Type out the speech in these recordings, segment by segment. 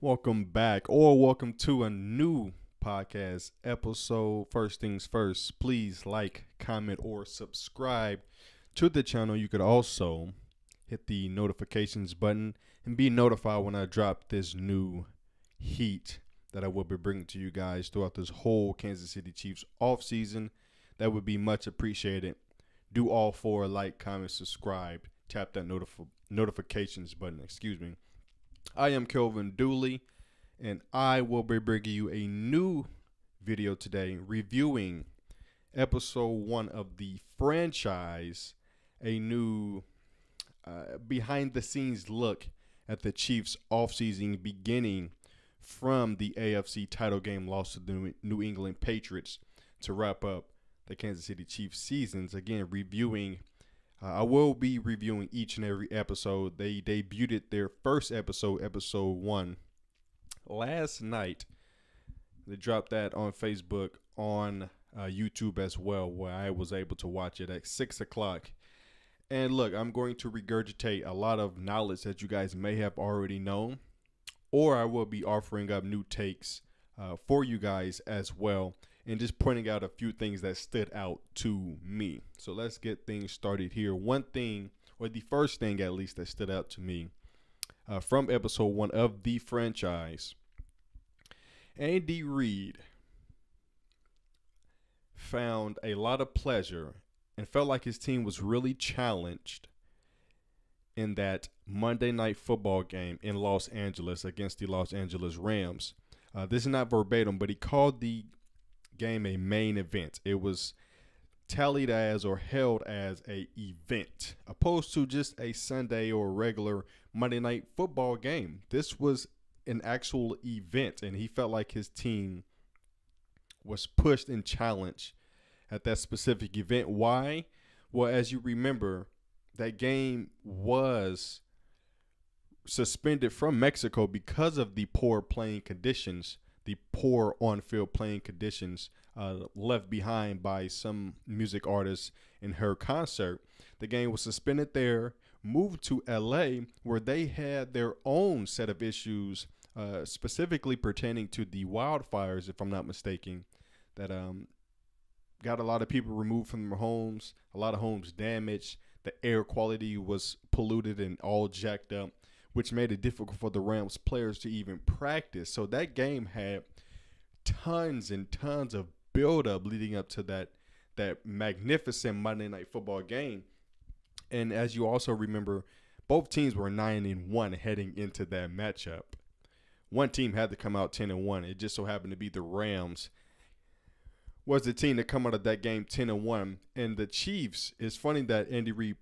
Welcome back, or welcome to a new podcast episode. First things first, please like, comment, or subscribe to the channel. You could also hit the notifications button and be notified when I drop this new heat that I will be bringing to you guys throughout this whole Kansas City Chiefs offseason. That would be much appreciated. Do all four: like, comment, subscribe, tap that notifications button. I am Kelvin Dooley, and I will be bringing you a new video today reviewing episode 1 of the franchise, a new behind-the-scenes look at the Chiefs' offseason beginning from the AFC title game loss to the New England Patriots to wrap up the Kansas City Chiefs seasons. Again, I will be reviewing each and every episode. They debuted their first episode, episode 1, last night. They dropped that on Facebook, on YouTube as well, where I was able to watch it at 6 o'clock. And look, I'm going to regurgitate a lot of knowledge that you guys may have already known, or I will be offering up new takes for you guys as well, and just pointing out a few things that stood out to me. So let's get things started here. One thing, or the first thing at least, that stood out to me from episode 1 of the franchise, Andy Reid found a lot of pleasure and felt like his team was really challenged in that Monday Night Football game in Los Angeles against the Los Angeles Rams. This is not verbatim, but he called the game a main event. It was tallied as or held as a event, opposed to just a Sunday or regular Monday Night Football game. This was an actual event, and he felt like his team was pushed and challenged at that specific event. Why? Well, as you remember, that game was suspended from Mexico because of the poor playing conditions, the poor on-field playing conditions left behind by some music artists in her concert. The game was suspended there, moved to LA, where they had their own set of issues, specifically pertaining to the wildfires, if I'm not mistaken, that got a lot of people removed from their homes, a lot of homes damaged. The air quality was polluted and all jacked up, which made it difficult for the Rams players to even practice. So that game had tons and tons of buildup leading up to that magnificent Monday Night Football game. And as you also remember, both teams were 9-1 heading into that matchup. One team had to come out 10-1. It just so happened to be the Rams was the team to come out of that game 10-1. And the Chiefs, it's funny that Andy Reid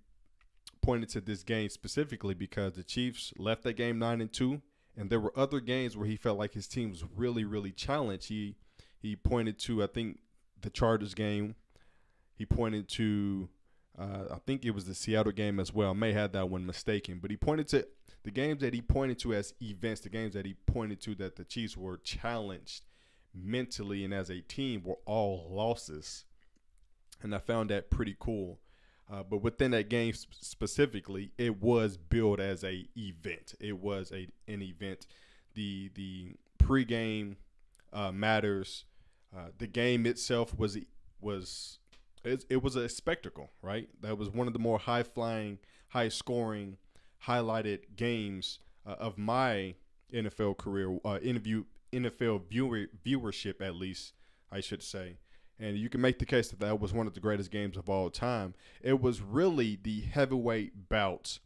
pointed to this game specifically because the Chiefs left that game 9-2, and there were other games where he felt like his team was really, really challenged. He pointed to, I think, the Chargers game. He pointed to, I think it was the Seattle game as well. I may have that one mistaken, but he pointed to the games that he pointed to as events, the games that he pointed to that the Chiefs were challenged mentally and as a team were all losses. And I found that pretty cool. But within that game specifically, it was billed as a event. It was an event. The pregame matters. The game itself was a spectacle, right? That was one of the more high-flying, high-scoring, highlighted games of my NFL career, NFL viewership, at least, I should say. And you can make the case that that was one of the greatest games of all time. It was really the heavyweight bout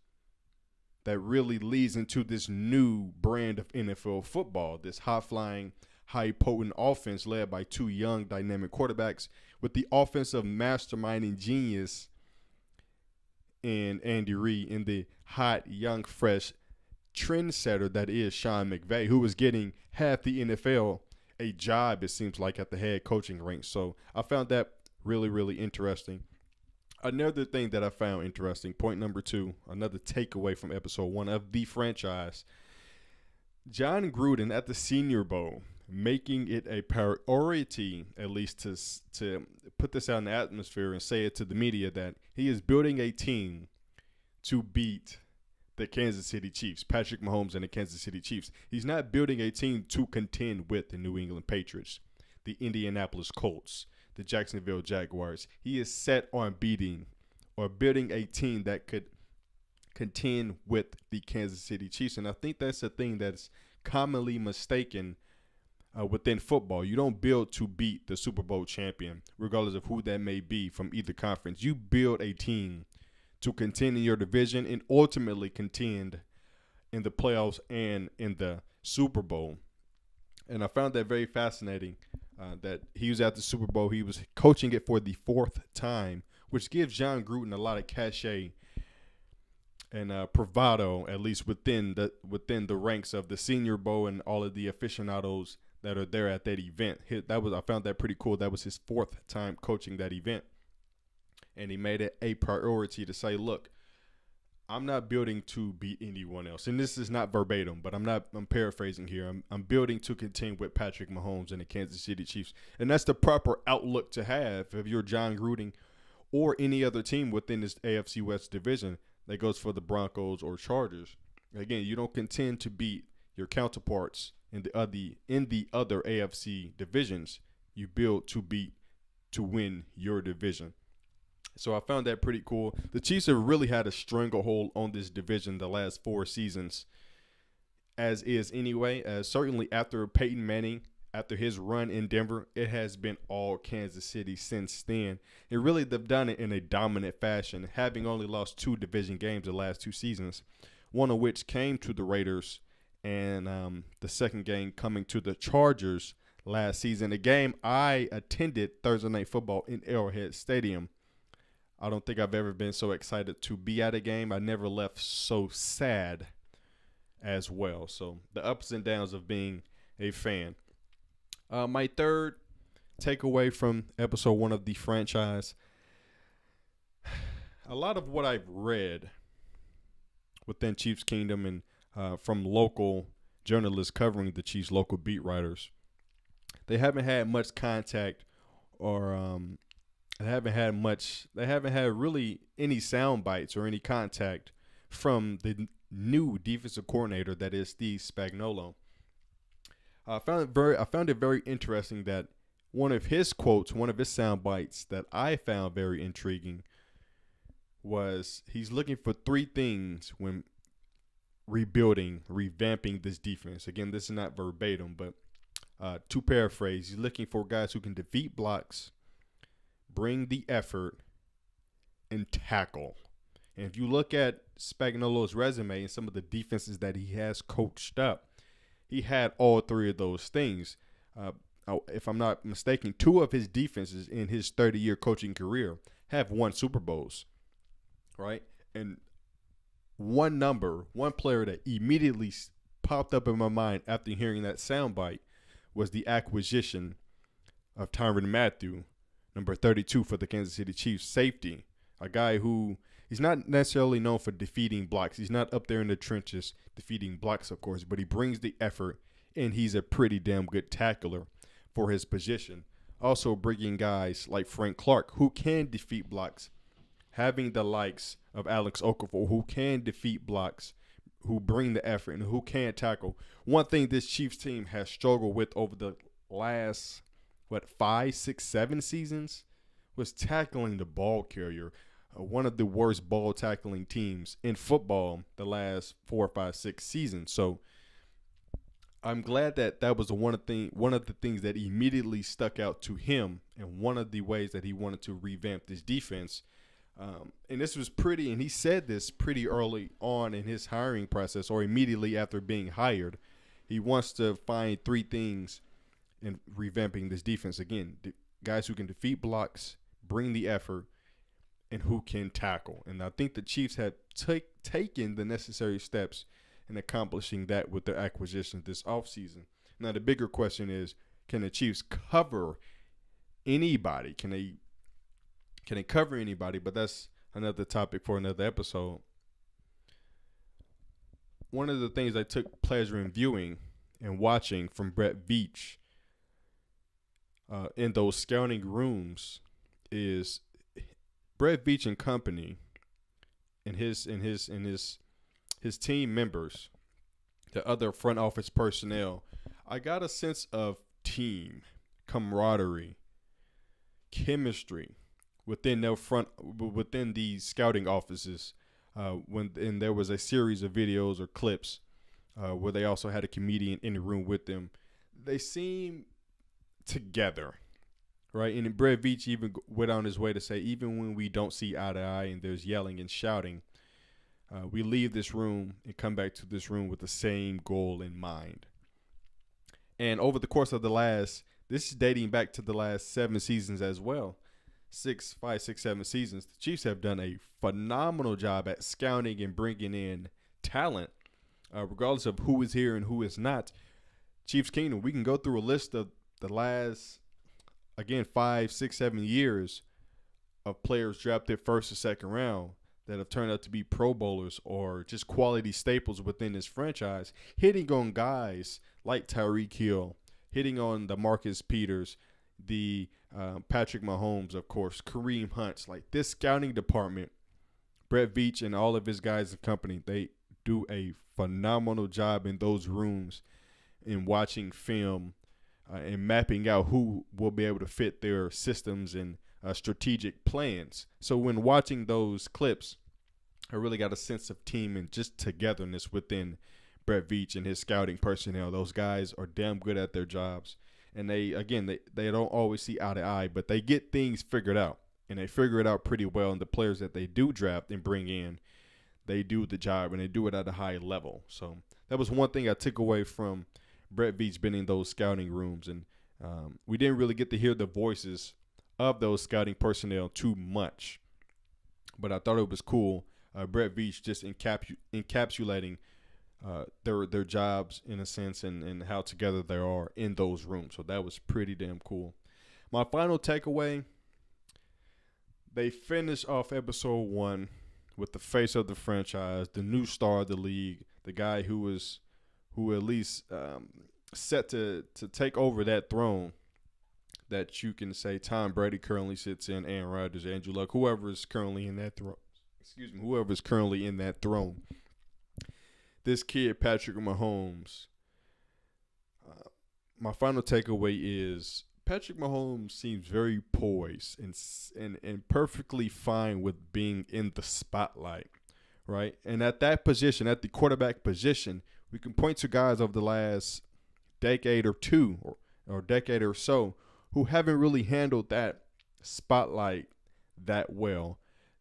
that really leads into this new brand of NFL football, this high-flying, high-potent offense led by two young, dynamic quarterbacks with the offensive masterminding genius in Andy Reid and the hot, young, fresh trendsetter that is Sean McVay, who was getting half the NFL a job, it seems like, at the head coaching ranks. So I found that really, really interesting. Another thing that I found interesting, point number 2, another takeaway from episode 1 of the franchise, John Gruden at the Senior Bowl, making it a priority, at least to put this out in the atmosphere and say it to the media, that he is building a team to beat the Kansas City Chiefs, Patrick Mahomes and the Kansas City Chiefs. He's not building a team to contend with the New England Patriots, the Indianapolis Colts, the Jacksonville Jaguars. He is set on beating or building a team that could contend with the Kansas City Chiefs. And I think that's a thing that's commonly mistaken within football. You don't build to beat the Super Bowl champion, regardless of who that may be from either conference. You build a team to contend in your division and ultimately contend in the playoffs and in the Super Bowl. And I found that very fascinating that he was at the Super Bowl. He was coaching it for the 4th time, which gives Jon Gruden a lot of cachet and bravado, at least within the ranks of the Senior Bowl and all of the aficionados that are there at that event. I found that pretty cool. That was his 4th time coaching that event, and he made it a priority to say, "Look, I'm not building to beat anyone else." And this is not verbatim, but I'm paraphrasing here. I'm building to contend with Patrick Mahomes and the Kansas City Chiefs, and that's the proper outlook to have if you're Jon Gruden or any other team within this AFC West division that goes for the Broncos or Chargers. Again, you don't contend to beat your counterparts in the other AFC divisions. You build to win your division. So I found that pretty cool. The Chiefs have really had a stranglehold on this division the last 4 seasons, as is anyway. Certainly after Peyton Manning, after his run in Denver, it has been all Kansas City since then. And really, they've done it in a dominant fashion, having only lost 2 division games the last 2 seasons, one of which came to the Raiders, and the second game coming to the Chargers last season. A game I attended Thursday Night Football in Arrowhead Stadium. I don't think I've ever been so excited to be at a game. I never left so sad as well. So the ups and downs of being a fan. My third takeaway from episode 1 of the franchise, a lot of what I've read within Chiefs Kingdom and from local journalists covering the Chiefs, local beat writers, they haven't had much contact or they haven't had really any sound bites or any contact from the new defensive coordinator, that is Steve Spagnuolo. I found it very interesting that one of his quotes, one of his sound bites that I found very intriguing was he's looking for 3 things when revamping this defense. Again, this is not verbatim, but to paraphrase, he's looking for guys who can defeat blocks, bring the effort, and tackle. And if you look at Spagnuolo's resume and some of the defenses that he has coached up, he had all 3 of those things. If I'm not mistaken, 2 of his defenses in his 30-year coaching career have won Super Bowls, right? And one player that immediately popped up in my mind after hearing that soundbite was the acquisition of Tyrann Mathieu, number 32 for the Kansas City Chiefs, safety, a guy who he's not necessarily known for defeating blocks. He's not up there in the trenches defeating blocks, of course, but he brings the effort, and he's a pretty damn good tackler for his position. Also bringing guys like Frank Clark who can defeat blocks, having the likes of Alex Okafor who can defeat blocks, who bring the effort, and who can tackle. One thing this Chiefs team has struggled with over the last, 5, 6, 7 seasons was tackling the ball carrier. One of the worst ball tackling teams in football the last 4, 5, 6 seasons. So I'm glad that was one of the things that immediately stuck out to him, and one of the ways that he wanted to revamp this defense. And this was and he said this pretty early on in his hiring process, or immediately after being hired. He wants to find 3 things in revamping this defense. Again, guys who can defeat blocks, bring the effort, and who can tackle. And I think the Chiefs have taken the necessary steps in accomplishing that with their acquisition this offseason. Now, the bigger question is, can the Chiefs cover anybody? Can they cover anybody? But that's another topic for another episode. One of the things I took pleasure in viewing and watching from Brett Veach in those scouting rooms is Brett Veach and company, and his his team members, the other front office personnel, I got a sense of team, camaraderie, chemistry within these scouting offices. And there was a series of videos or clips where they also had a comedian in the room with them. They seem together, right? And Brett Veach even went on his way to say, even when we don't see eye to eye and there's yelling and shouting, we leave this room and come back to this room with the same goal in mind. And over the course of this is dating back to the last 7 seasons as well. 5, 6, 7 seasons. The Chiefs have done a phenomenal job at scouting and bringing in talent, regardless of who is here and who is not. Chiefs Kingdom, we can go through a list of the last, again, 5, 6, 7 years of players drafted first or second round that have turned out to be Pro Bowlers or just quality staples within this franchise, hitting on guys like Tyreek Hill, hitting on the Marcus Peters, the Patrick Mahomes, of course, Kareem Hunt. Like this scouting department, Brett Veach and all of his guys and company, they do a phenomenal job in those rooms in watching film and mapping out who will be able to fit their systems and strategic plans. So when watching those clips, I really got a sense of team and just togetherness within Brett Veach and his scouting personnel. Those guys are damn good at their jobs. And they don't always see eye to eye, but they get things figured out. And they figure it out pretty well. And the players that they do draft and bring in, they do the job and they do it at a high level. So that was one thing I took away from Brett Veach being in those scouting rooms. And we didn't really get to hear the voices of those scouting personnel too much. But I thought it was cool. Brett Veach just encapsulating their jobs in a sense and how together they are in those rooms. So that was pretty damn cool. My final takeaway, they finished off episode 1 with the face of the franchise, the new star of the league, the guy who at least set to take over that throne that you can say Tom Brady currently sits in, Aaron Rodgers, Andrew Luck, whoever is currently in that throne. Whoever is currently in that throne. This kid, Patrick Mahomes, my final takeaway is Patrick Mahomes seems very poised and perfectly fine with being in the spotlight, right? And at that position, at the quarterback position, we can point to guys over the last decade or two or decade or so who haven't really handled that spotlight that well.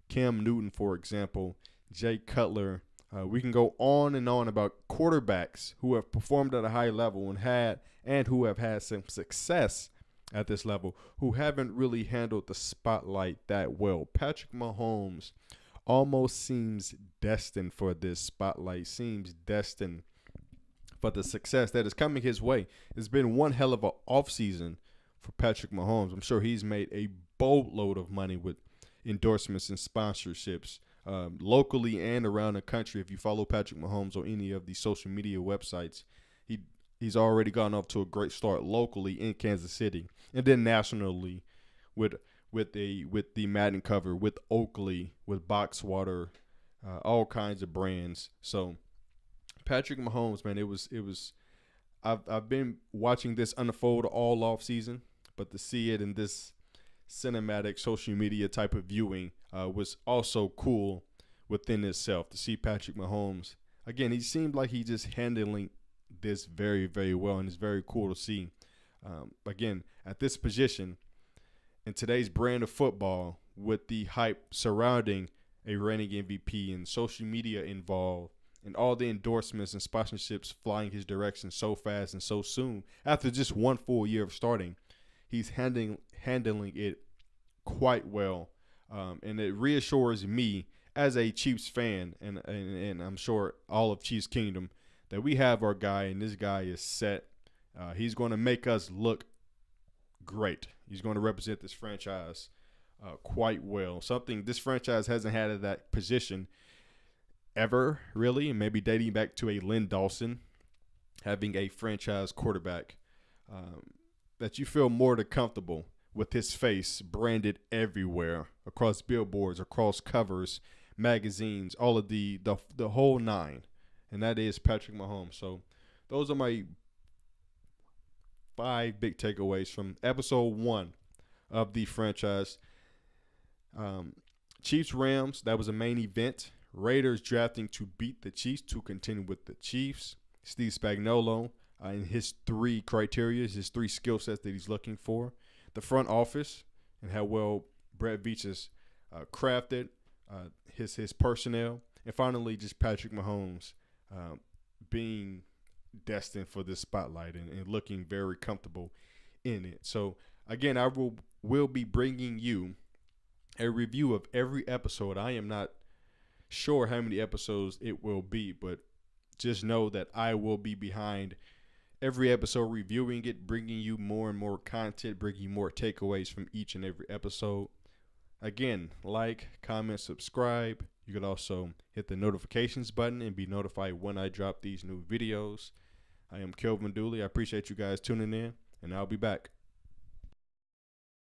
Cam Newton, for example, Jay Cutler. We can go on and on about quarterbacks who have performed at a high level and who have had some success at this level, who haven't really handled the spotlight that well. Patrick Mahomes almost seems destined for this spotlight, seems destined for the success that is coming his way. It's been one hell of an offseason for Patrick Mahomes. I'm sure he's made a boatload of money with endorsements and sponsorships locally and around the country. If you follow Patrick Mahomes on any of the social media websites, he's already gotten off to a great start locally in Kansas City and then nationally with the Madden cover, with Oakley, with Boxwater, all kinds of brands. So Patrick Mahomes, man, it was I've been watching this unfold all off season, but to see it in this cinematic social media type of viewing was also cool within itself. To see Patrick Mahomes again, he seemed like he just handling this very, very well, and it's very cool to see. Again, at this position in today's brand of football, with the hype surrounding a reigning MVP and social media involved, and all the endorsements and sponsorships flying his direction so fast and so soon, after just one full year of starting, he's handling it quite well. And it reassures me as a Chiefs fan, and I'm sure all of Chiefs Kingdom, that we have our guy, and this guy is set. He's going to make us look great. He's going to represent this franchise quite well. Something this franchise hasn't had at that position ever, really, and maybe dating back to a Lynn Dawson, having a franchise quarterback that you feel more than comfortable with his face branded everywhere, across billboards, across covers, magazines, all of the whole nine. and that is Patrick Mahomes. So those are my 5 big takeaways from episode 1 of the franchise. Chiefs Rams, that was a main event. Raiders drafting to beat the Chiefs to continue with the Chiefs. Steve Spagnuolo and his 3 criteria, his 3 skill sets that he's looking for. The front office and how well Brett Veach has crafted his personnel. And finally, just Patrick Mahomes being destined for this spotlight and looking very comfortable in it. So, again, I will be bringing you a review of every episode. I am not sure how many episodes it will be, but just know that I will be behind every episode, reviewing it, bringing you more and more content, bringing you more takeaways from each and every episode. Again, like, comment, subscribe. You could also hit the notifications button and be notified when I drop these new videos. I am Kelvin Dooley. I appreciate you guys tuning in, and I'll be back.